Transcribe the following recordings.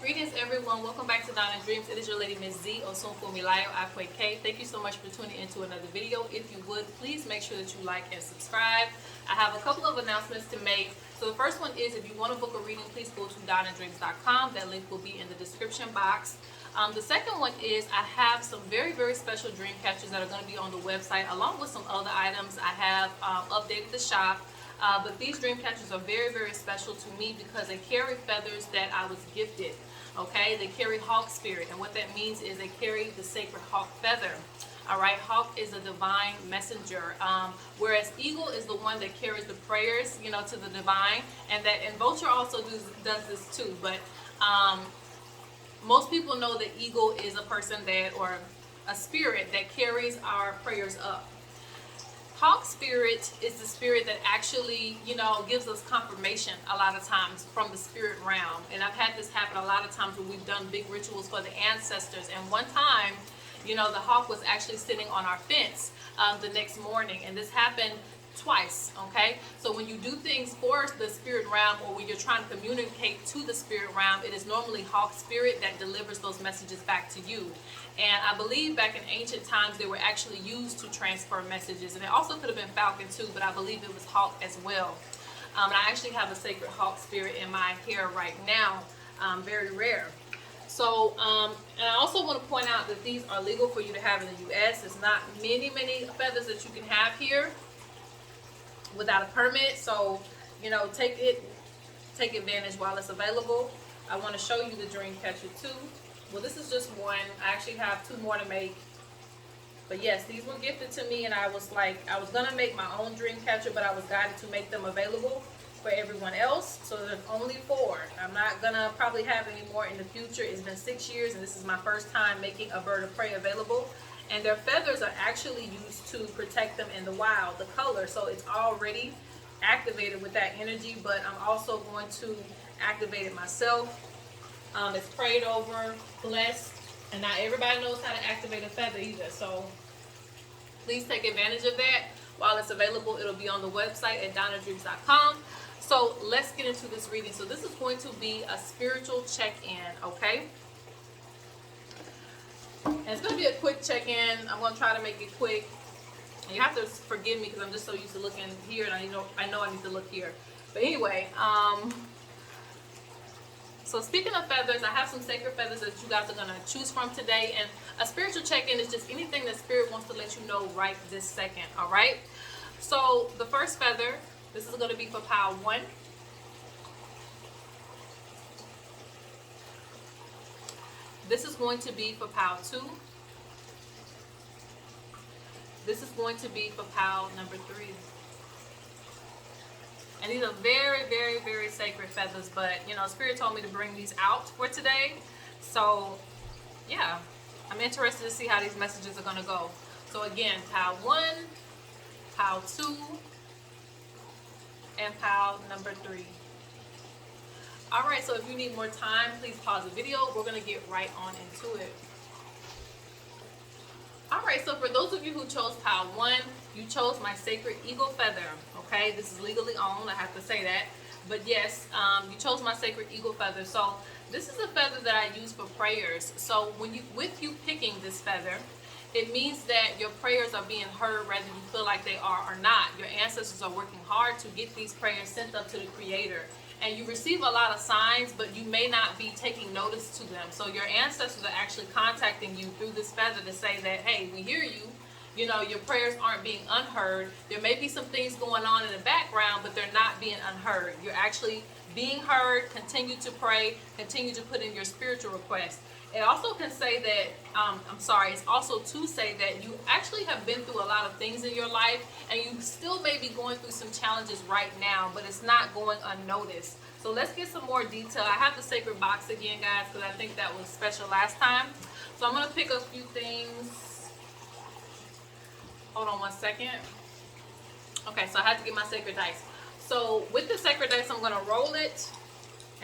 Greetings everyone, welcome back to Donna Dreams. It is your lady Ms.Z or ṣunfúnmiláyọ. Thank you so much for tuning into another video. If you would, please make sure that you like and subscribe. I have a couple of announcements to make. So the first one is, if you want to book a reading, please go to donnadreams.com. That link will be in the description box. The second one is, I have some very, very special dream catchers that are going to be on the website, along with some other items. I have updated the shop. But these dream catchers are very, very special to me because they carry feathers that I was gifted. Okay, they carry hawk spirit, and what that means is they carry the sacred hawk feather. All right, hawk is a divine messenger, whereas eagle is the one that carries the prayers, you know, to the divine, and vulture also does this too. But most people know that eagle is a person or a spirit that carries our prayers up. Hawk spirit is the spirit that actually, you know, gives us confirmation a lot of times from the spirit realm. And I've had this happen a lot of times where we've done big rituals for the ancestors. And one time, you know, the hawk was actually sitting on our fence the next morning. And this happened twice, okay? So when you do things for the spirit realm, or when you're trying to communicate to the spirit realm, it is normally hawk spirit that delivers those messages back to you. And I believe back in ancient times they were actually used to transfer messages, and it also could have been falcon too, but I believe it was hawk as well. And I actually have a sacred hawk spirit in my hair right now, very rare. So, and I also want to point out that these are legal for you to have in the U.S. It's not many feathers that you can have here without a permit. So, you know, take advantage while it's available. I want to show you the dream catcher too. Well, this is just one. I actually have two more to make. But yes, these were gifted to me, and I was going to make my own dream catcher, but I was guided to make them available for everyone else. So there's only 4. I'm not going to probably have any more in the future. It's been 6 years, and this is my first time making a bird of prey available. And their feathers are actually used to protect them in the wild, the color. So it's already activated with that energy, but I'm also going to activate it myself. It's prayed over, blessed, and not everybody knows how to activate a feather either. So please take advantage of that while it's available. It'll be on the website at donnadreams.com. So let's get into this reading. So this is going to be a spiritual check-in, okay? And it's going to be a quick check-in. I'm going to try to make it quick. And you have to forgive me because I'm just so used to looking here, and I know I need to look here. But anyway, so speaking of feathers, I have some sacred feathers that you guys are going to choose from today. And a spiritual check-in is just anything that Spirit wants to let you know right this second, all right? So the first feather, this is going to be for pile 1. This is going to be for pile 2. This is going to be for pile number 3. And these are very, very, very sacred feathers, but, you know, Spirit told me to bring these out for today. So, yeah, I'm interested to see how these messages are going to go. So, again, pile 1, pile 2, and pile number 3. All right, so if you need more time, please pause the video. We're going to get right on into it. All right, so for those of you who chose pile 1, you chose my sacred eagle feather, okay? This is legally owned, I have to say that. But yes, you chose my sacred eagle feather. So this is a feather that I use for prayers. So with you picking this feather, it means that your prayers are being heard whether you feel like they are or not. Your ancestors are working hard to get these prayers sent up to the Creator. And you receive a lot of signs, but you may not be taking notice to them. So your ancestors are actually contacting you through this feather to say that, hey, we hear you. You know, your prayers aren't being unheard. There may be some things going on in the background, but they're not being unheard. You're actually being heard. Continue to pray. Continue to put in your spiritual requests. It also can say that, it's also to say that you actually have been through a lot of things in your life, and you still may be going through some challenges right now, but it's not going unnoticed. So let's get some more detail. I have the sacred box again, guys, because I think that was special last time. So I'm going to pick a few things. Hold on one second. Okay, so I have to get my sacred dice. So with the sacred dice, I'm going to roll it,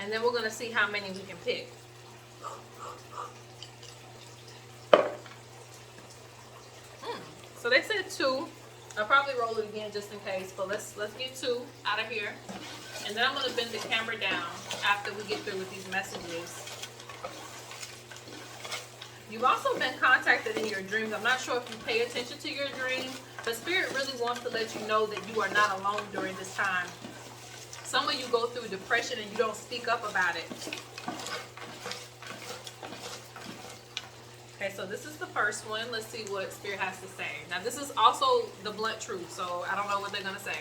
and then we're going to see how many we can pick. So they said 2. I'll probably roll it again just in case, but let's get 2 out of here. And then I'm going to bend the camera down after we get through with these messages. You've also been contacted in your dreams. I'm not sure if you pay attention to your dreams, but Spirit really wants to let you know that you are not alone during this time. Some of you go through depression and you don't speak up about it. Okay, so this is the first one. Let's see what Spirit has to say. Now, this is also the blunt truth, so I don't know what they're going to say.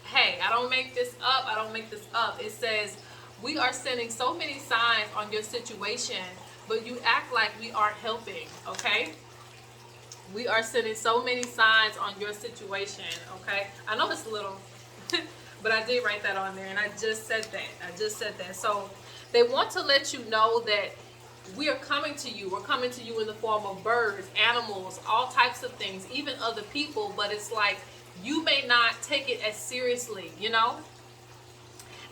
Hey, I don't make this up. I don't make this up. It says, we are sending so many signs on your situation, but you act like we aren't helping, okay? We are sending so many signs on your situation, okay? I know it's a little, but I did write that on there, and I just said that. So they want to let you know that we are coming to you. We're coming to you in the form of birds, animals, all types of things, even other people, but it's like you may not take it as seriously, you know?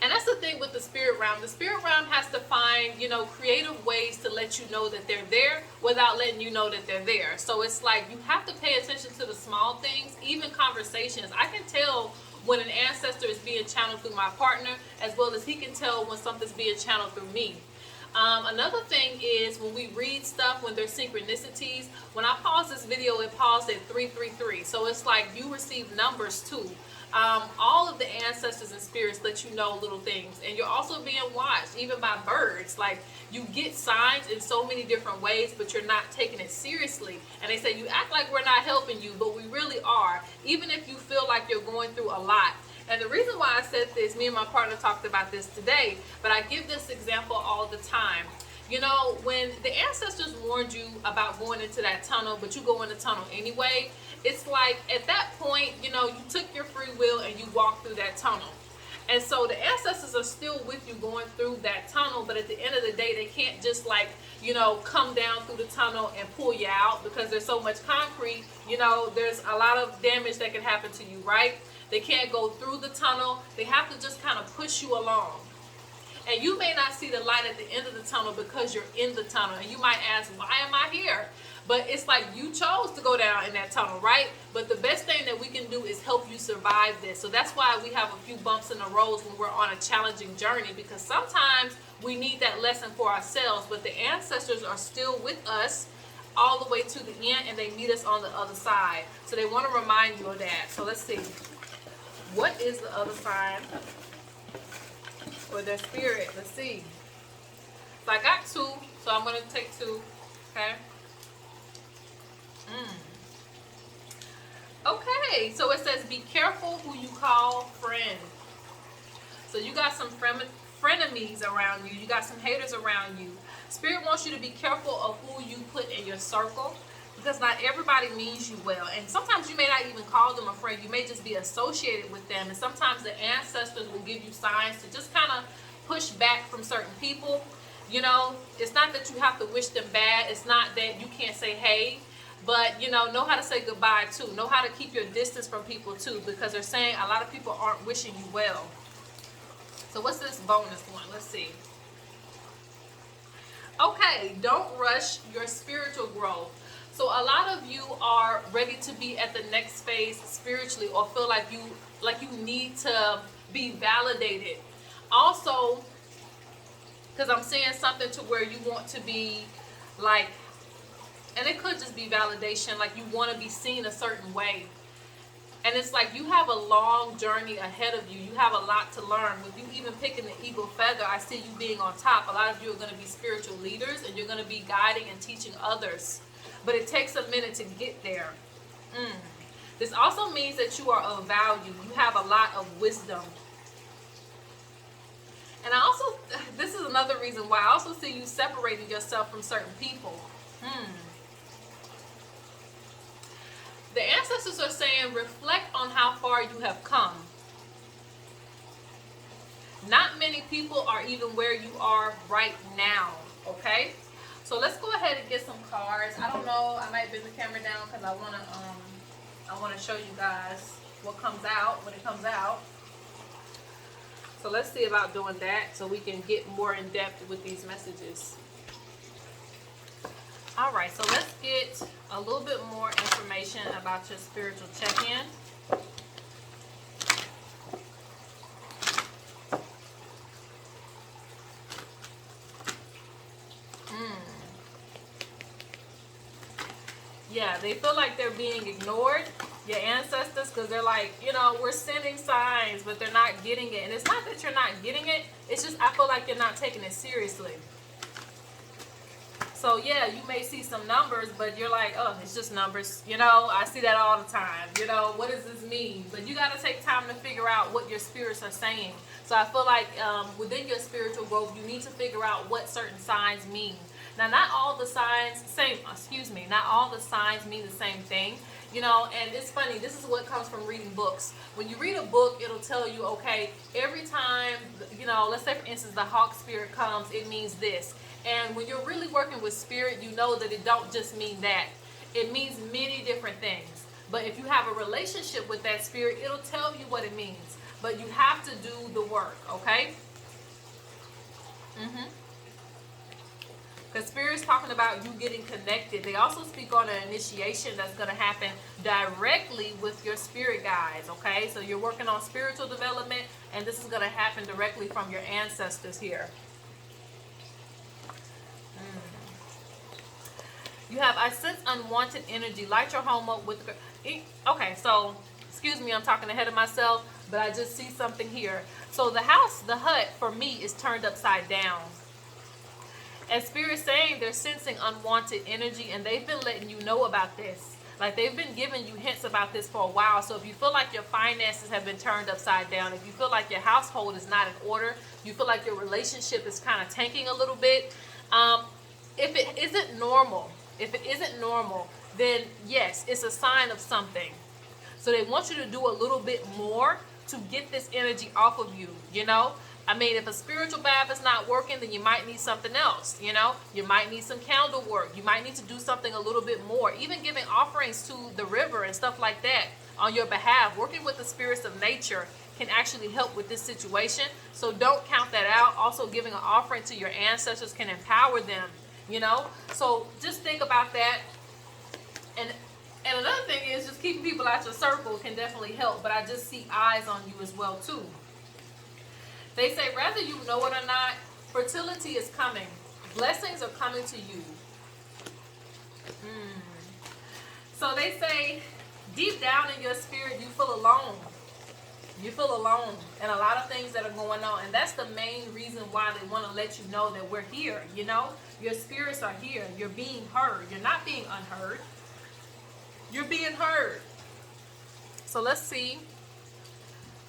And that's the thing with the spirit realm. The spirit realm has to find, you know, creative ways to let you know that they're there without letting you know that they're there. So it's like you have to pay attention to the small things, even conversations. I can tell when an ancestor is being channeled through my partner, as well as he can tell when something's being channeled through me. Another thing is when we read stuff, when there's synchronicities, when I pause this video, it paused at 333. So it's like you receive numbers too. All of the ancestors and spirits let you know little things, and you're also being watched even by birds. Like you get signs in so many different ways, but you're not taking it seriously. And they say you act like we're not helping you, but we really are, even if you feel like you're going through a lot. And the reason why I said this, me and my partner talked about this today, but I give this example all the time. You know, when the ancestors warned you about going into that tunnel, but you go in the tunnel anyway, it's like at that point, you know, you took your free will and you walked through that tunnel. And so the ancestors are still with you going through that tunnel, but at the end of the day, they can't just like, you know, come down through the tunnel and pull you out because there's so much concrete. You know, there's a lot of damage that can happen to you, right? They can't go through the tunnel. They have to just kind of push you along. And you may not see the light at the end of the tunnel because you're in the tunnel. And you might ask, why am I here? But it's like you chose to go down in that tunnel, right? But the best thing that we can do is help you survive this. So that's why we have a few bumps in the road when we're on a challenging journey, because sometimes we need that lesson for ourselves. But the ancestors are still with us all the way to the end, and they meet us on the other side. So they want to remind you of that. So let's see. What is the other side for their spirit? Let's see. So I got two, so I'm going to take two, okay? Okay, so it says be careful who you call friend. So you got some frenemies around you. You got some haters around you. Spirit wants you to be careful of who you put in your circle, because not everybody means you well. And sometimes you may not even call them a friend. You may just be associated with them. And sometimes the ancestors will give you signs to just kind of push back from certain people. You know, it's not that you have to wish them bad. It's not that you can't say hey. But, you know how to say goodbye too. Know how to keep your distance from people too, because they're saying a lot of people aren't wishing you well. So what's this bonus one? Let's see. Okay, don't rush your spiritual growth. So a lot of you are ready to be at the next phase spiritually, or feel like you need to be validated. Also, because I'm saying something to where you want to be like, and it could just be validation, like you want to be seen a certain way. And it's like you have a long journey ahead of you. You have a lot to learn. With you even picking the eagle feather, I see you being on top. A lot of you are going to be spiritual leaders, and you're going to be guiding and teaching others. But it takes a minute to get there. This also means that you are of value. You have a lot of wisdom. And I also, this is another reason why I also see you separating yourself from certain people. The ancestors are saying, reflect on how far you have come. Not many people are even where you are right now, okay? So let's go ahead and get some cards. I don't know, I might bring the camera down because I want to show you guys what comes out when it comes out. So let's see about doing that so we can get more in depth with these messages. All right, so let's get a little bit more information about your spiritual check-in. Yeah, they feel like they're being ignored, your ancestors, because they're like, you know, we're sending signs, but they're not getting it. And it's not that you're not getting it. It's just I feel like you're not taking it seriously. So, yeah, you may see some numbers, but you're like, oh, it's just numbers. You know, I see that all the time. You know, what does this mean? But you got to take time to figure out what your spirits are saying. So I feel like within your spiritual growth, you need to figure out what certain signs mean. Now, not all the signs, not all the signs mean the same thing. You know, and it's funny, this is what comes from reading books. When you read a book, it'll tell you, okay, every time, you know, let's say, for instance, the hawk spirit comes, it means this. And when you're really working with spirit, you know that it don't just mean that. It means many different things. But if you have a relationship with that spirit, it'll tell you what it means. But you have to do the work, okay? Because Spirit's talking about you getting connected. They also speak on an initiation that's going to happen directly with your spirit guides, okay? So you're working on spiritual development, and this is going to happen directly from your ancestors here. You have, I sense unwanted energy. Light your home up with... Okay, so, excuse me, I'm talking ahead of myself, but I just see something here. So the house, the hut, for me, is turned upside down. And Spirit's saying they're sensing unwanted energy, and they've been letting you know about this. Like, they've been giving you hints about this for a while. So if you feel like your finances have been turned upside down, if you feel like your household is not in order, you feel like your relationship is kind of tanking a little bit, if it isn't normal, then yes, it's a sign of something. So they want you to do a little bit more to get this energy off of you, you know? I mean, if a spiritual bath is not working, then you might need something else, you know? You might need some candle work. You might need to do something a little bit more. Even giving offerings to the river and stuff like that on your behalf. Working with the spirits of nature can actually help with this situation. So don't count that out. Also, giving an offering to your ancestors can empower them, you know? So just think about that. And another thing is just keeping people out your circle can definitely help. But I just see eyes on you as well, too. They say, whether you know it or not, fertility is coming. Blessings are coming to you. So they say, deep down in your spirit, you feel alone. You feel alone and a lot of things that are going on. And that's the main reason why they want to let you know that we're here, you know? Your spirits are here. You're being heard. You're not being unheard. You're being heard. So let's see.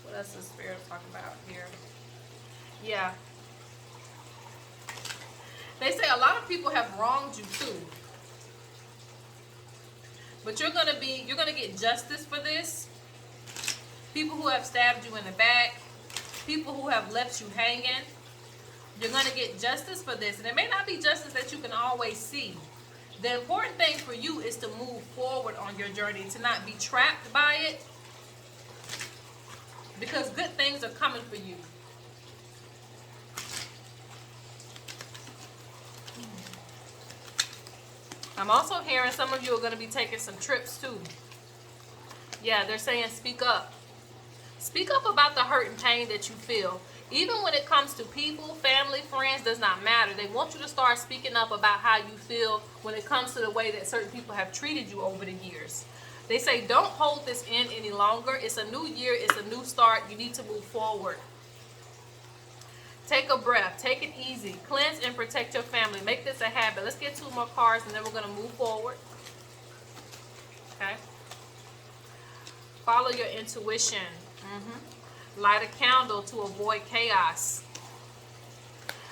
What else is Spirit talking about here? Yeah. They say a lot of people have wronged you too. But you're gonna get justice for this. People who have stabbed you in the back, people who have left you hanging, you're gonna get justice for this. And it may not be justice that you can always see. The important thing for you is to move forward on your journey, to not be trapped by it. Because good things are coming for you. I'm also hearing some of you are going to be taking some trips too. Yeah, they're saying speak up. Speak up about the hurt and pain that you feel. Even when it comes to people, family, friends, does not matter. They want you to start speaking up about how you feel when it comes to the way that certain people have treated you over the years. They say don't hold this in any longer. It's a new year. It's a new start. You need to move forward. Take a breath. Take it easy. Cleanse and protect your family. Make this a habit. Let's get 2 more cards and then we're going to move forward. Okay. Follow your intuition. Light a candle to avoid chaos.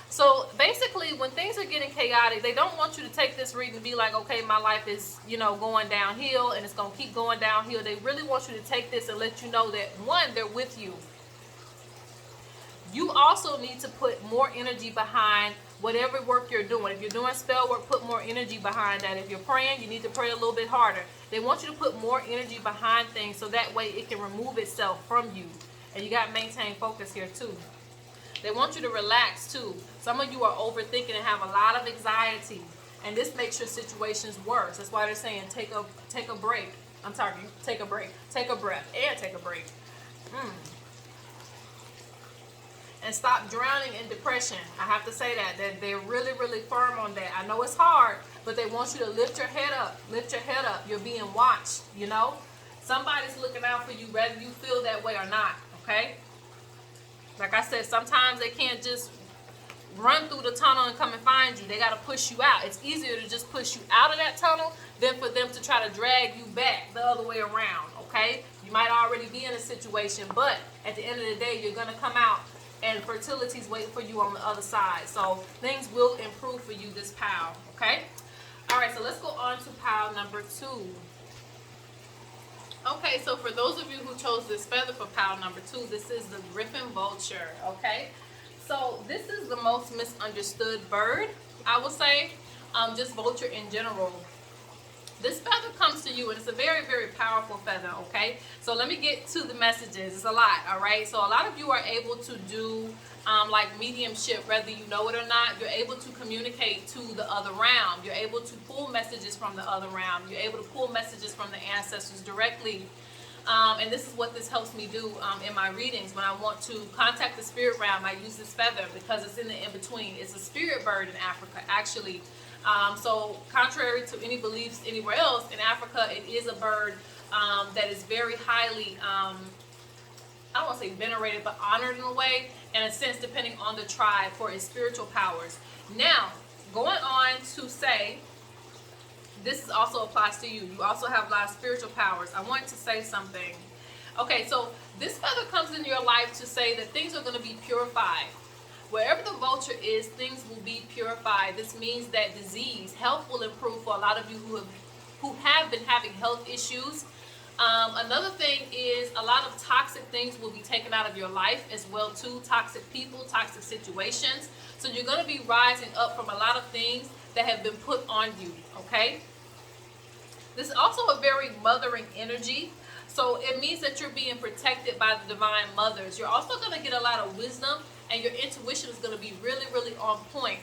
So basically, when things are getting chaotic, they don't want you to take this reading and be like, okay, my life is, you know, going downhill and it's going to keep going downhill. They really want you to take this and let you know that, one, they're with you. You also need to put more energy behind whatever work you're doing. If you're doing spell work, put more energy behind that. If you're praying, you need to pray a little bit harder. They want you to put more energy behind things so that way it can remove itself from you. And you got to maintain focus here too. They want you to relax too. Some of you are overthinking and have a lot of anxiety. And this makes your situations worse. That's why they're saying take a break. I'm sorry, take a break. Take a breath and take a break. and stop drowning in depression. I have to say that they're really, really firm on that. I know it's hard, but they want you to lift your head up. Lift your head up. You're being watched, you know. Somebody's looking out for you, whether you feel that way or not, okay? Like I said, sometimes they can't just run through the tunnel and come and find you. They got to push you out. It's easier to just push you out of that tunnel than for them to try to drag you back the other way around, okay? You might already be in a situation, but at the end of the day, you're going to come out and fertility's waiting for you on the other side. So things will improve for you this pile, okay? All right, so let's go on to pile number 2. Okay, so for those of you who chose this feather for pile number 2, this is the Griffin Vulture, okay? So this is the most misunderstood bird, I would say, just vulture in general. This feather comes to you, and it's a very, very powerful feather, okay? So let me get to the messages. It's a lot, all right? So a lot of you are able to do like mediumship, whether you know it or not. You're able to communicate to the other realm. You're able to pull messages from the other realm. You're able to pull messages from the ancestors directly. And this is what this helps me do in my readings. When I want to contact the spirit realm, I use this feather because it's in the in-between. It's a spirit bird in Africa, actually. So contrary to any beliefs anywhere else, in Africa, it is a bird that is very highly, I don't want to say venerated, but honored in a way, in a sense, depending on the tribe for its spiritual powers. Now, going on to say, this also applies to you. You also have a lot of spiritual powers. I want to say something. Okay, so this feather comes in your life to say that things are going to be purified. Wherever the vulture is, things will be purified. This means that health will improve for a lot of you who have been having health issues. Another thing is a lot of toxic things will be taken out of your life as well too. Toxic people, toxic situations. So you're going to be rising up from a lot of things that have been put on you, okay? This is also a very mothering energy. So it means that you're being protected by the divine mothers. You're also going to get a lot of wisdom, and your intuition is going to be really, really on point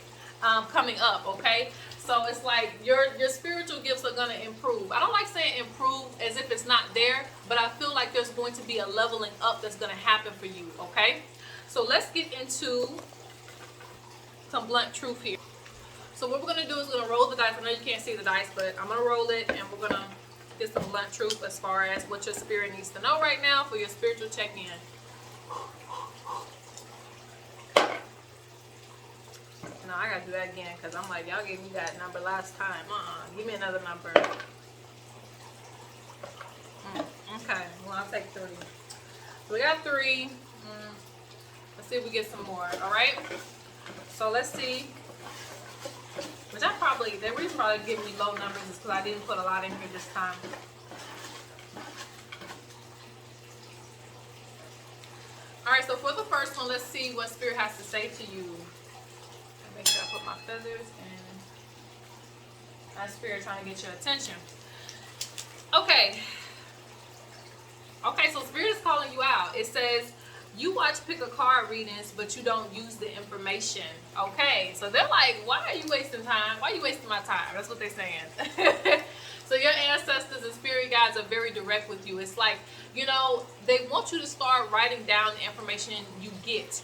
coming up, okay? So it's like your spiritual gifts are going to improve. I don't like saying improve as if it's not there, but I feel like there's going to be a leveling up that's going to happen for you, okay? So let's get into some blunt truth here. So what we're going to do is we're going to roll the dice. I know you can't see the dice, but I'm going to roll it, and we're going to get some blunt truth as far as what your spirit needs to know right now for your spiritual check-in. No, I got to do that again because I'm like, y'all gave me that number last time. Give me another number. Okay, well, I'll take 3. So we got 3. Let's see if we get some more, all right? So let's see. Which the reason probably giving me low numbers is because I didn't put a lot in here this time. Alright, so for the first one, let's see what Spirit has to say to you. Make sure I put my feathers in. My Spirit trying to get your attention. Okay. Okay, so Spirit is calling you out. It says, you watch pick a card readings, but you don't use the information. Okay, so they're like, why are you wasting time? Why are you wasting my time? That's what they're saying. So your ancestors and spirit guides are very direct with you. It's like, you know, they want you to start writing down the information you get.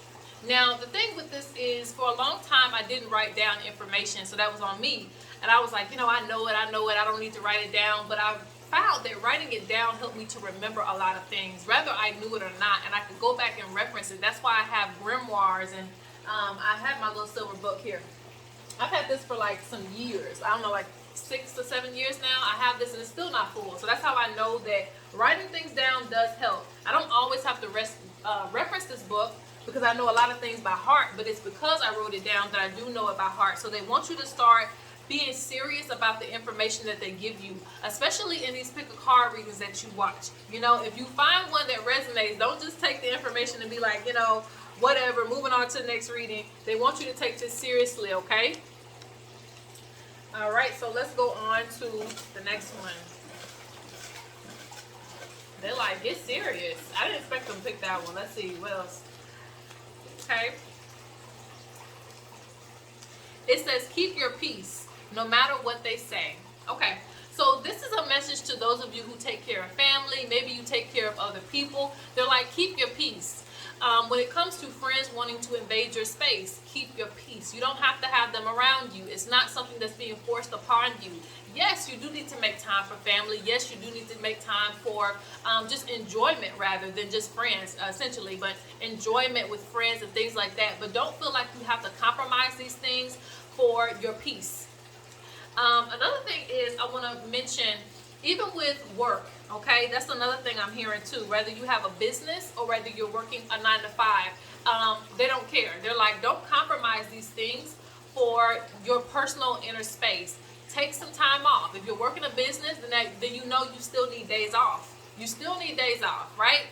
Now, the thing with this is, for a long time, I didn't write down information, so that was on me. And I was like, you know, I know it, I don't need to write it down, but I found that writing it down helped me to remember a lot of things, whether I knew it or not, and I could go back and reference it. That's why I have grimoires, and I have my little silver book here. I've had this for like some years. I don't know, like 6 or 7 years now. I have this and it's still not full. So that's how I know that writing things down does help. I don't always have to reference this book because I know a lot of things by heart, but it's because I wrote it down that I do know it by heart. So they want you to start being serious about the information that they give you, especially in these pick a card readings that you watch. You know, if you find one that resonates, don't just take the information and be like, you know, whatever, moving on to the next reading. They want you to take this seriously, okay? All right, so let's go on to the next one. They're like, get serious. I didn't expect them to pick that one. Let's see, what else? Okay. It says, keep your peace, no matter what they say. Okay, so this is a message to those of you who take care of family. Maybe you take care of other people. They're like, keep your peace. When it comes to friends wanting to invade your space, keep your peace. You don't have to have them around you. It's not something that's being forced upon you. Yes, you do need to make time for family. Yes, you do need to make time for just enjoyment rather than just friends, essentially, but enjoyment with friends and things like that. But don't feel like you have to compromise these things for your peace. Another thing is I want to mention, even with work, okay, that's another thing I'm hearing too. Whether you have a business or whether you're working a 9 to 5, they don't care. They're like, don't compromise these things for your personal inner space. Take some time off. If you're working a business, then you know you still need days off. You still need days off, right?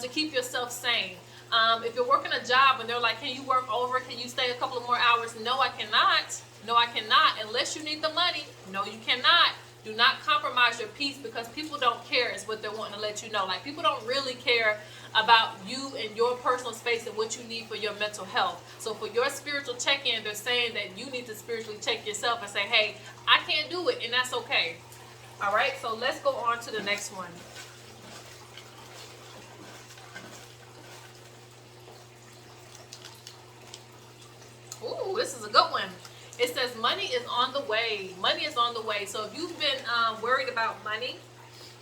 To keep yourself sane. If you're working a job and they're like, can you work over? Can you stay a couple of more hours? No, I cannot. No, I cannot. Unless you need the money. No, you cannot. Do not compromise your peace, because people don't care is what they're wanting to let you know. Like, people don't really care about you and your personal space and what you need for your mental health. So for your spiritual check-in, they're saying that you need to spiritually check yourself and say, hey, I can't do it, and that's okay. All right, so let's go on to the next one. Ooh, this is a good one. It says money is on the way. Money is on the way. So if you've been worried about money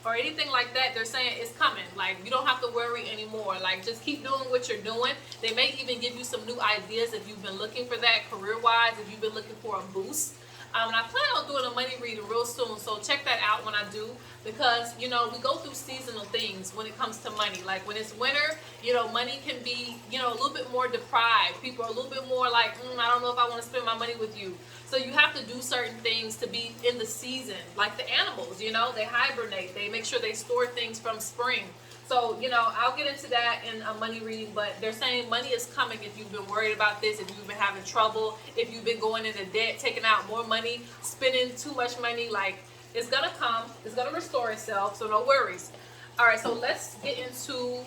or anything like that, they're saying it's coming. Like, you don't have to worry anymore. Like, just keep doing what you're doing. They may even give you some new ideas if you've been looking for that career-wise, if you've been looking for a boost. And I plan on doing a money reading real soon, so check that out when I do, because, you know, we go through seasonal things when it comes to money. Like, when it's winter, you know, money can be, you know, a little bit more deprived. People are a little bit more like, I don't know if I want to spend my money with you. So you have to do certain things to be in the season. Like the animals, you know, they hibernate. They make sure they store things from spring. So, you know, I'll get into that in a money reading, but they're saying money is coming if you've been worried about this, if you've been having trouble, if you've been going into debt, taking out more money, spending too much money. Like, it's going to come. It's going to restore itself, so no worries. All right, so let's get into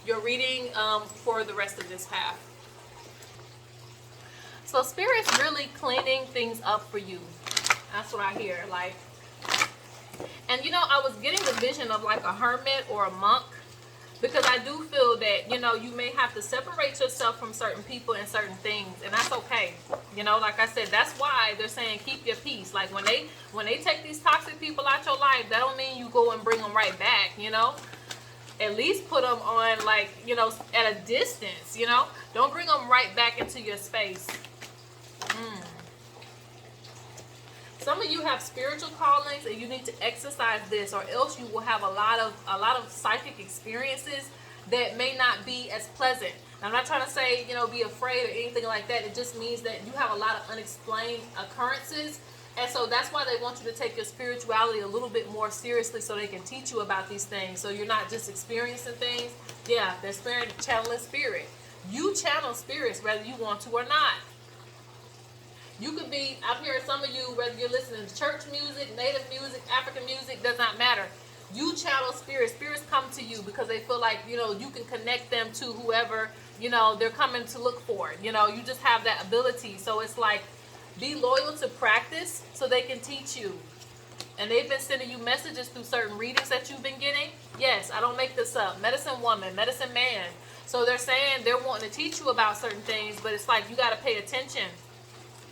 your reading for the rest of this path. So Spirit's really cleaning things up for you. That's what I hear. Like, and you know, I was getting the vision of like a hermit or a monk, because I do feel that, you know, you may have to separate yourself from certain people and certain things, and that's okay. You know, like I said, that's why they're saying keep your peace. Like, when they take these toxic people out your life, that don't mean you go and bring them right back, you know. At least put them on, like, you know, at a distance, you know. Don't bring them right back into your space. Some of you have spiritual callings, and you need to exercise this, or else you will have a lot of psychic experiences that may not be as pleasant. Now, I'm not trying to say, you know, be afraid or anything like that. It just means that you have a lot of unexplained occurrences, and so that's why they want you to take your spirituality a little bit more seriously, so they can teach you about these things. So you're not just experiencing things. Yeah, they're channeling spirit. You channel spirits whether you want to or not. You could be, I'm hearing some of you, whether you're listening to church music, native music, African music, does not matter. You channel spirits. Spirits come to you because they feel like, you know, you can connect them to whoever, you know, they're coming to look for. You know, you just have that ability. So it's like, be loyal to practice so they can teach you. And they've been sending you messages through certain readings that you've been getting. Yes, I don't make this up. Medicine woman, medicine man. So they're saying they're wanting to teach you about certain things, but it's like you got to pay attention.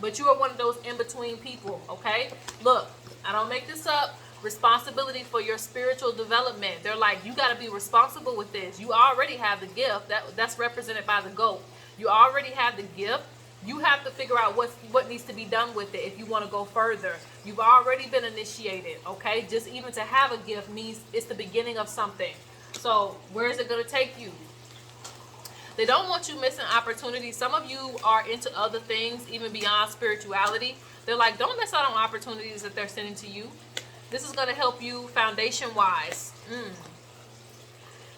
But you are one of those in-between people, okay? Look, I don't make this up. Responsibility for your spiritual development. They're like, you got to be responsible with this. You already have the gift. That's represented by the goat. You already have the gift. You have to figure out what needs to be done with it if you want to go further. You've already been initiated, okay? Just even to have a gift means it's the beginning of something. So where is it going to take you? They don't want you missing opportunities. Some of you are into other things, even beyond spirituality. They're like, don't miss out on opportunities that they're sending to you. This is going to help you foundation-wise.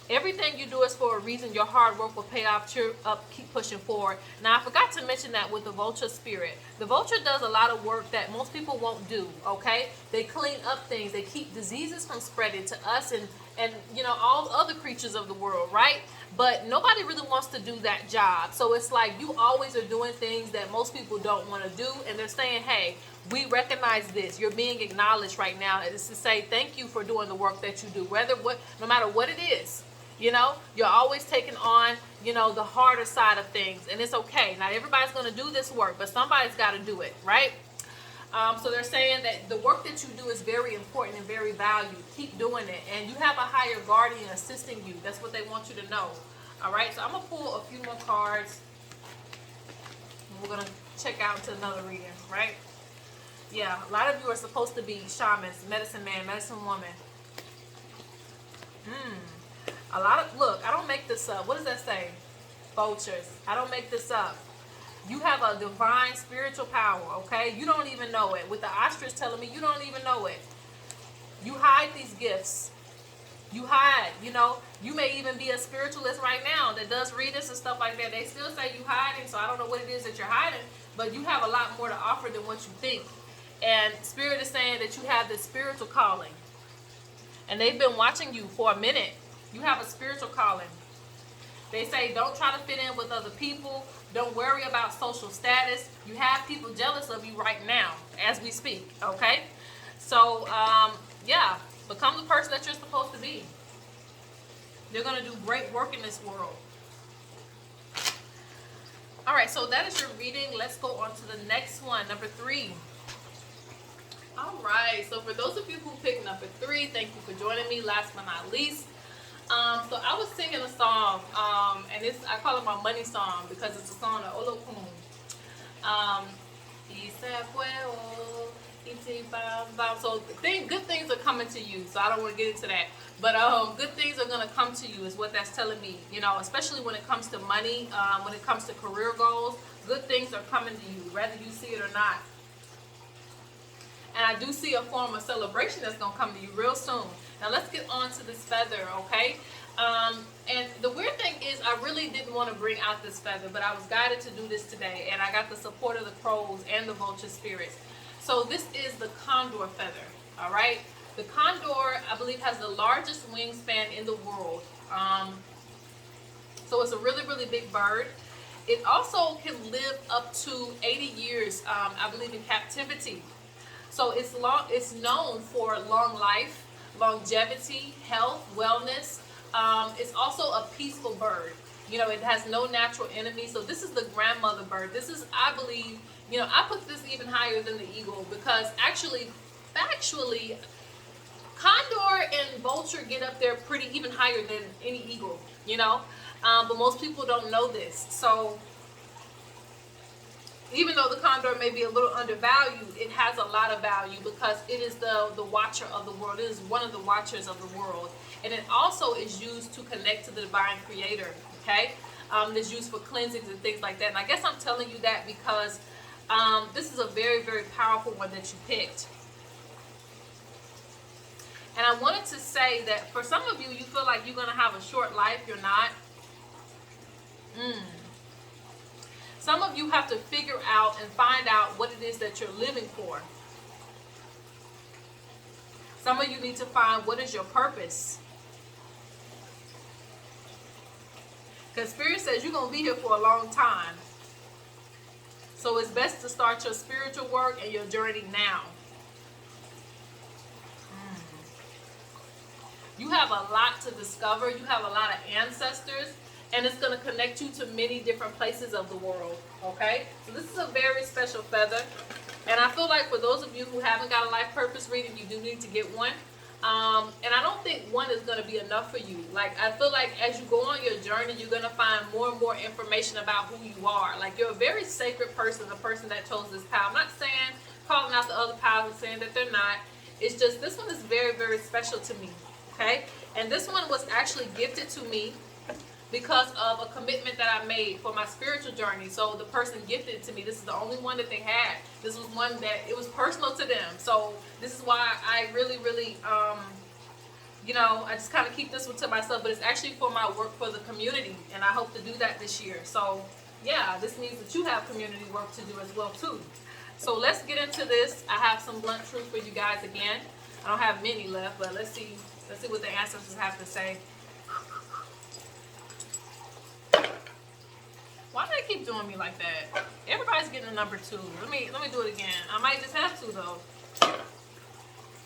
Everything you do is for a reason. Your hard work will pay off. Cheer up, keep pushing forward. Now, I forgot to mention that with the vulture spirit. The vulture does a lot of work that most people won't do, okay? They clean up things. They keep diseases from spreading to us and you know, all other creatures of the world, right? But nobody really wants to do that job. So it's like you always are doing things that most people don't want to do. And they're saying, hey, we recognize this. You're being acknowledged right now. It's to say thank you for doing the work that you do, no matter what it is. You know, you're always taking on, you know, the harder side of things. And it's okay. Not everybody's going to do this work, but somebody's got to do it, right? So they're saying that the work that you do is very important and very valued. Keep doing it. And you have a higher guardian assisting you. That's what they want you to know. All right, so I'm going to pull a few more cards. We're going to check out into another reading, right? Yeah, a lot of you are supposed to be shamans, medicine man, medicine woman. A lot of, look, I don't make this up. What does that say? Vultures. I don't make this up. You have a divine spiritual power, okay? You don't even know it. With the ostrich telling me, you don't even know it. You hide these gifts. You hide, you know. You may even be a spiritualist right now that does readings and stuff like that. They still say you hiding, so I don't know what it is that you're hiding, but you have a lot more to offer than what you think. And Spirit is saying that you have this spiritual calling. And they've been watching you for a minute. You have a spiritual calling. They say don't try to fit in with other people. Don't worry about social status. You have people jealous of you right now as we speak, okay? So, yeah, become the person that you're supposed to be. You're going to do great work in this world. All right, so that is your reading. Let's go on to the next one, number 3. All right, so for those of you who picked number 3, thank you for joining me. Last but not least, so I was singing a song, and I call it my money song because it's a song of Olokun. So good things are coming to you. So I don't want to get into that, but good things are going to come to you is what that's telling me. You know, especially when it comes to money, when it comes to career goals, good things are coming to you, whether you see it or not. And I do see a form of celebration that's going to come to you real soon. Now let's get on to this feather, okay? And the weird thing is I really didn't want to bring out this feather, but I was guided to do this today. And I got the support of the crows and the vulture spirits. So this is the condor feather, all right? The condor, I believe, has the largest wingspan in the world. So it's a really, really big bird. It also can live up to 80 years, I believe, in captivity. So it's known for long life, longevity, health, wellness. It's also a peaceful bird. You know, it has no natural enemies. So this is the grandmother bird. This is, I believe, you know, I put this even higher than the eagle because actually, factually, condor and vulture get up there pretty even higher than any eagle, you know. But most people don't know this. So even though the condor may be a little undervalued, it has a lot of value because it is the watcher of the world. It is one of the watchers of the world. And it also is used to connect to the divine creator, okay? It's used for cleansings and things like that. And I guess I'm telling you that because this is a very, very powerful one that you picked. And I wanted to say that for some of you, you feel like you're going to have a short life. You're not. Some of you have to figure out and find out what it is that you're living for. Some of you need to find what is your purpose. Because Spirit says you're going to be here for a long time. So it's best to start your spiritual work and your journey now. You have a lot to discover. You have a lot of ancestors. And it's going to connect you to many different places of the world. Okay? So this is a very special feather. And I feel like for those of you who haven't got a life purpose reading, you do need to get one. And I don't think one is going to be enough for you. Like, I feel like as you go on your journey, you're going to find more and more information about who you are. Like, you're a very sacred person, the person that chose this path. I'm not saying, calling out the other paths and saying that they're not. It's just, this one is very, very special to me. Okay? And this one was actually gifted to me because of a commitment that I made for my spiritual journey. So the person gifted it to me. This is the only one that they had. This was one that it was personal to them. So this is why I really, really, you know, I just kind of keep this one to myself. But it's actually for my work for the community. And I hope to do that this year. So yeah, this means that you have community work to do as well too. So let's get into this. I have some blunt truth for you guys again. I don't have many left, but let's see what the ancestors have to say. Why do they keep doing me like that? Everybody's getting a number 2. Let me do it again. I might just have to though.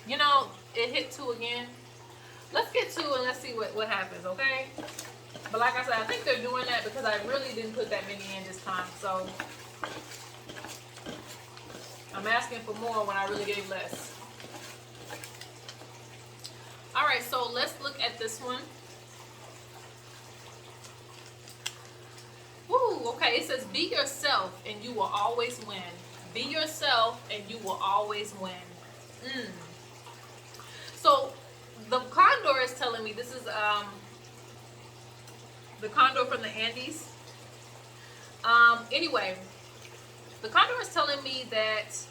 You know, it hit 2 again. Let's get 2 and let's see what happens, okay? But like I said, I think they're doing that because I really didn't put that many in this time. So I'm asking for more when I really gave less. All right, so let's look at this one. Woo, okay, it says, be yourself and you will always win. Be yourself and you will always win. So the condor is telling me, this is the condor from the Andes. Anyway, the condor is telling me that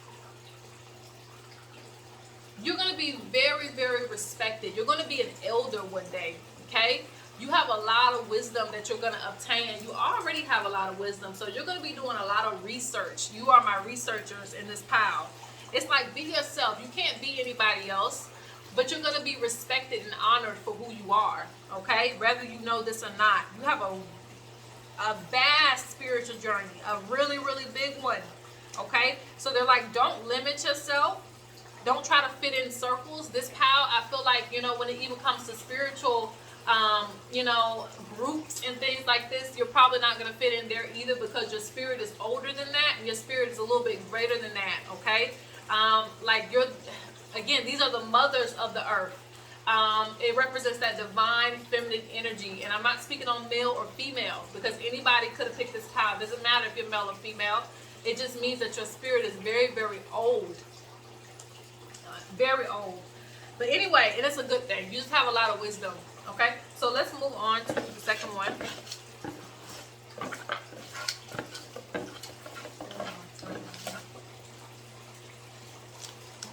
you're going to be very, very respected. You're going to be an elder one day, okay? You have a lot of wisdom that you're going to obtain. You already have a lot of wisdom, so you're going to be doing a lot of research. You are my researchers in this pile. It's like, be yourself. You can't be anybody else, but you're going to be respected and honored for who you are, okay? Whether you know this or not. You have a vast spiritual journey, a really, really big one, okay? So they're like, don't limit yourself. Don't try to fit in circles. This pile, I feel like, you know, when it even comes to spiritual, you know, groups and things like this, you're probably not going to fit in there either because your spirit is older than that and your spirit is a little bit greater than that, okay? Like you're, again, these are the mothers of the earth. It represents that divine feminine energy, and I'm not speaking on male or female because anybody could have picked this pile. It doesn't matter if you're male or female. It just means that your spirit is very, very old. Very old. But anyway, and it's a good thing. You just have a lot of wisdom. Okay, so let's move on to the second one.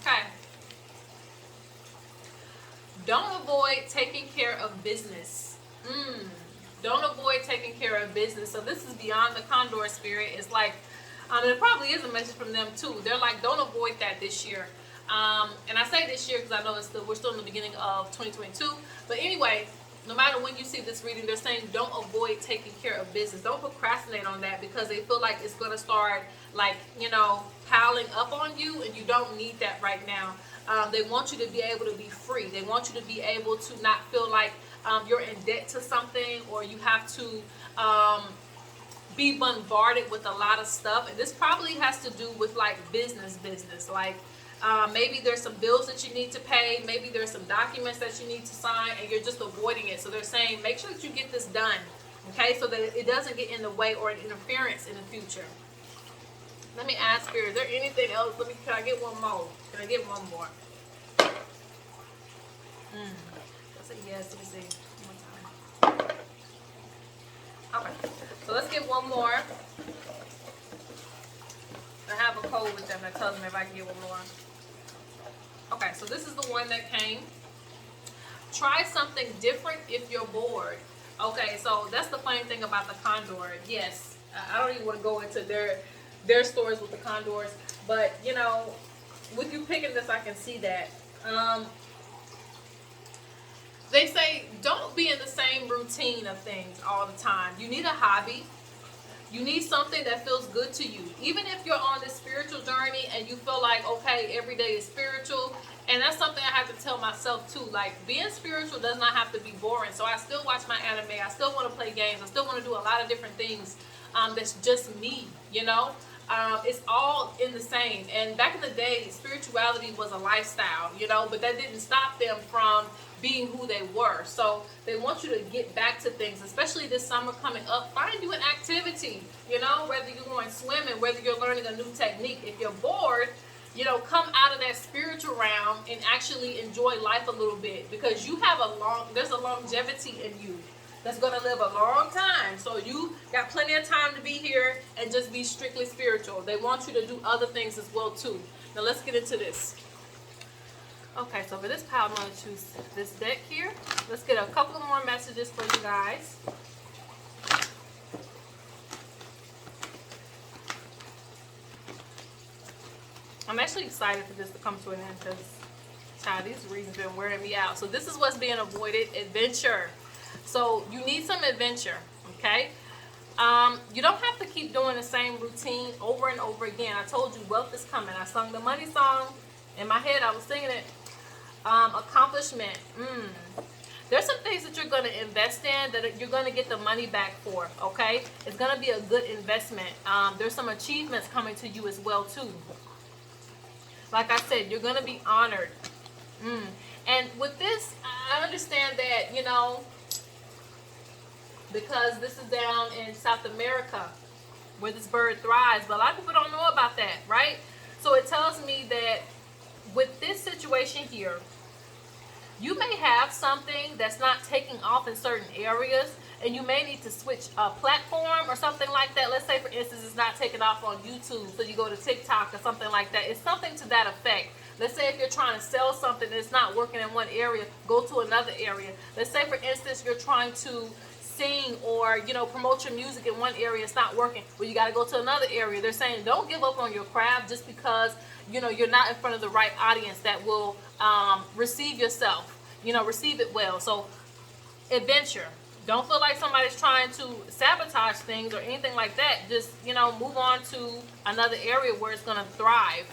Okay. Don't avoid taking care of business. Don't avoid taking care of business. So this is beyond the condor spirit. It's like, it probably is a message from them too. They're like, don't avoid that this year. And I say this year because I know we're still in the beginning of 2022. But anyway, no matter when you see this reading, they're saying don't avoid taking care of business. Don't procrastinate on that because they feel like it's going to start, like, you know, piling up on you, and you don't need that right now. They want you to be able to be free. They want you to be able to not feel like you're in debt to something, or you have to be bombarded with a lot of stuff. And this probably has to do with like business, like maybe there's some bills that you need to pay. Maybe there's some documents that you need to sign and you're just avoiding it. So they're saying, make sure that you get this done, okay, so that it doesn't get in the way or an interference in the future. Let me ask here, is there anything else? Can I get one more? Can I get one more? Let's say yes. Let me see. One more time. Okay, so let's get one more. I have a code with them that tells me if I can get one more. Okay, so this is the one that came. Try something different if you're bored. Okay, so that's the funny thing about the condor. Yes, I don't even want to go into their stories with the condors, but you know, with you picking this, I can see that. They say don't be in the same routine of things all the time. You need a hobby. You need something that feels good to you. Even if you're on this spiritual journey and you feel like, okay, every day is spiritual. And that's something I have to tell myself too. Like, being spiritual does not have to be boring. So I still watch my anime. I still want to play games. I still want to do a lot of different things that's just me, you know. It's all in the same. And back in the day, spirituality was a lifestyle, you know. But that didn't stop them from being who they were. So they want you to get back to things, especially this summer coming up. Find you an activity, you know, whether you're going swimming, whether you're learning a new technique. If you're bored, you know, come out of that spiritual realm and actually enjoy life a little bit, because you have there's a longevity in you that's going to live a long time. So you got plenty of time to be here and just be strictly spiritual. They want you to do other things as well too. Now let's get into this. Okay, so for this pile, I'm going to choose this deck here. Let's get a couple more messages for you guys. I'm actually excited for this to come to an end because, child, these reasons have been wearing me out. So this is what's being avoided, adventure. So you need some adventure, okay? You don't have to keep doing the same routine over and over again. I told you wealth is coming. I sung the money song. In my head, I was singing it. Accomplishment. There's some things that you're going to invest in that you're going to get the money back for, okay? It's going to be a good investment. There's some achievements coming to you as well, too. Like I said, you're going to be honored. And with this, I understand that, you know, because this is down in South America where this bird thrives, but a lot of people don't know about that, right? So it tells me that with this situation here, you may have something that's not taking off in certain areas, and you may need to switch a platform or something like that. Let's say, for instance, it's not taking off on YouTube, so you go to TikTok or something like that. It's something to that effect. Let's say if you're trying to sell something that's not working in one area, go to another area. Let's say, for instance, you're trying to sing or, you know, promote your music in one area, it's not working, well, you got to go to another area. They're saying don't give up on your craft just because, you know, you're not in front of the right audience that will receive yourself, you know, receive it well. So adventure, don't feel like somebody's trying to sabotage things or anything like that. Just, you know, move on to another area where it's going to thrive.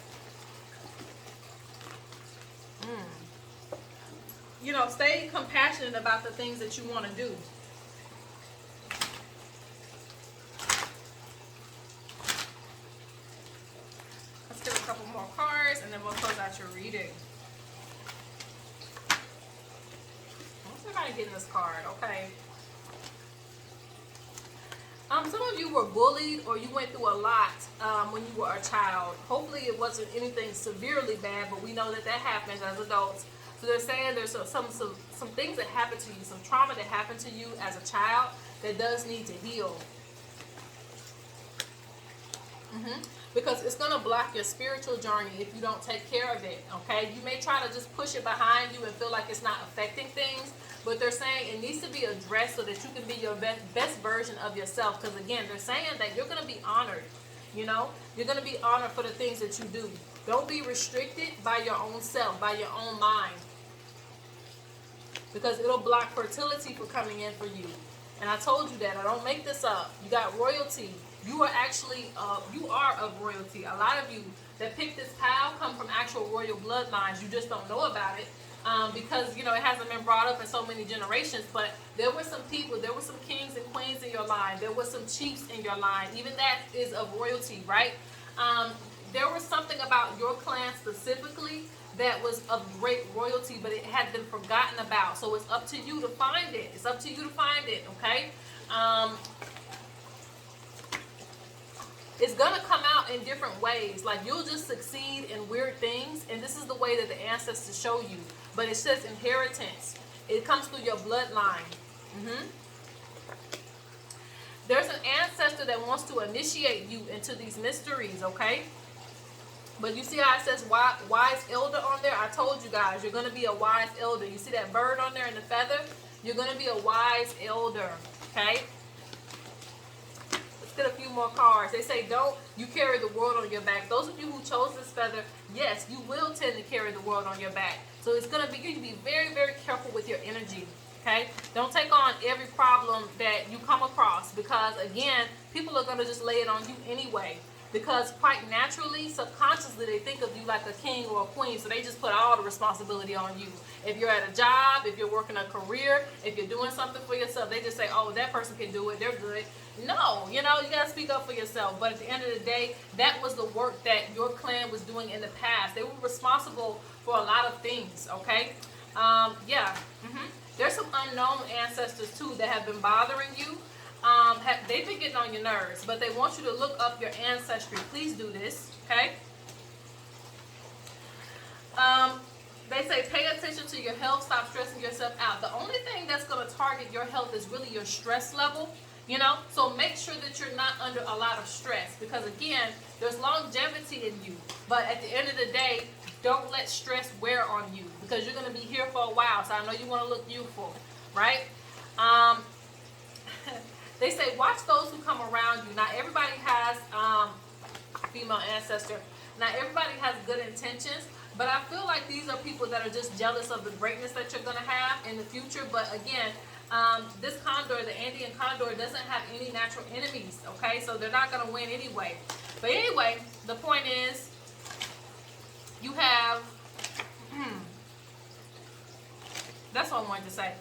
You know, stay compassionate about the things that you want to do. A couple more cards and then we'll close out your reading. What's everybody getting this card? Okay. Some of you were bullied or you went through a lot when you were a child. Hopefully it wasn't anything severely bad, but we know that that happens as adults. So they're saying there's some things that happened to you, some trauma that happened to you as a child that does need to heal. Because it's going to block your spiritual journey if you don't take care of it, okay? You may try to just push it behind you and feel like it's not affecting things, but they're saying it needs to be addressed so that you can be your best version of yourself. Because again, they're saying that you're going to be honored, you know? You're going to be honored for the things that you do. Don't be restricted by your own self, by your own mind, because it'll block fertility from coming in for you. And I told you that. I don't make this up. You got royalty. You are actually, you are of royalty. A lot of you that pick this pile come from actual royal bloodlines. You just don't know about it because, you know, it hasn't been brought up in so many generations. But there were some people, there were some kings and queens in your line. There were some chiefs in your line. Even that is of royalty, right? There was something about your clan specifically that was of great royalty, but it had been forgotten about. So it's up to you to find it. It's up to you to find it, okay? It's going to come out in different ways. Like, you'll just succeed in weird things, and this is the way that the ancestors show you. But it says inheritance. It comes through your bloodline. There's an ancestor that wants to initiate you into these mysteries, okay? But you see how it says wise elder on there? I told you guys, you're going to be a wise elder. You see that bird on there and the feather? You're going to be a wise elder, okay? Get a few more cards. They say don't you carry the world on your back. Those of you who chose this feather, yes, you will tend to carry the world on your back. So it's going to be, you to be very, very careful with your energy, okay? Don't take on every problem that you come across, because again, people are going to just lay it on you anyway, because quite naturally, subconsciously, they think of you like a king or a queen, so they just put all the responsibility on you. If you're at a job, if you're working a career, if you're doing something for yourself, they just say, oh, that person can do it, they're good. No, you know, you got to speak up for yourself. But at the end of the day, that was the work that your clan was doing in the past. They were responsible for a lot of things, okay? There's some unknown ancestors, too, that have been bothering you. They've been getting on your nerves, but they want you to look up your ancestry. Please do this, okay? They say pay attention to your health. Stop stressing yourself out. The only thing that's going to target your health is really your stress level, you know? So make sure that you're not under a lot of stress, because, again, there's longevity in you. But at the end of the day, don't let stress wear on you, because you're going to be here for a while. So I know you want to look youthful, right? They say watch those who come around you. Not everybody has female ancestor. Not everybody has good intentions, but I feel like these are people that are just jealous of the greatness that you're going to have in the future. But again, this condor, the Andean condor, doesn't have any natural enemies, okay? So they're not going to win anyway. But anyway, the point is, you have, that's what I wanted to say.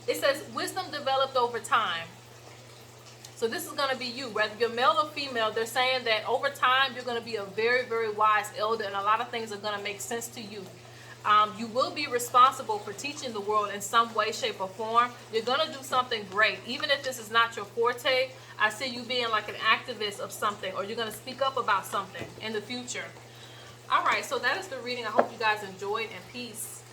It says wisdom developed over time. So this is going to be you, whether you're male or female. They're saying that over time you're going to be a very, very wise elder, and a lot of things are going to make sense to you. You will be responsible for teaching the world in some way, shape, or form. You're going to do something great. Even if this is not your forte, I see you being like an activist of something, or you're going to speak up about something in the future. All right, so that is the reading. I hope you guys enjoyed, and peace.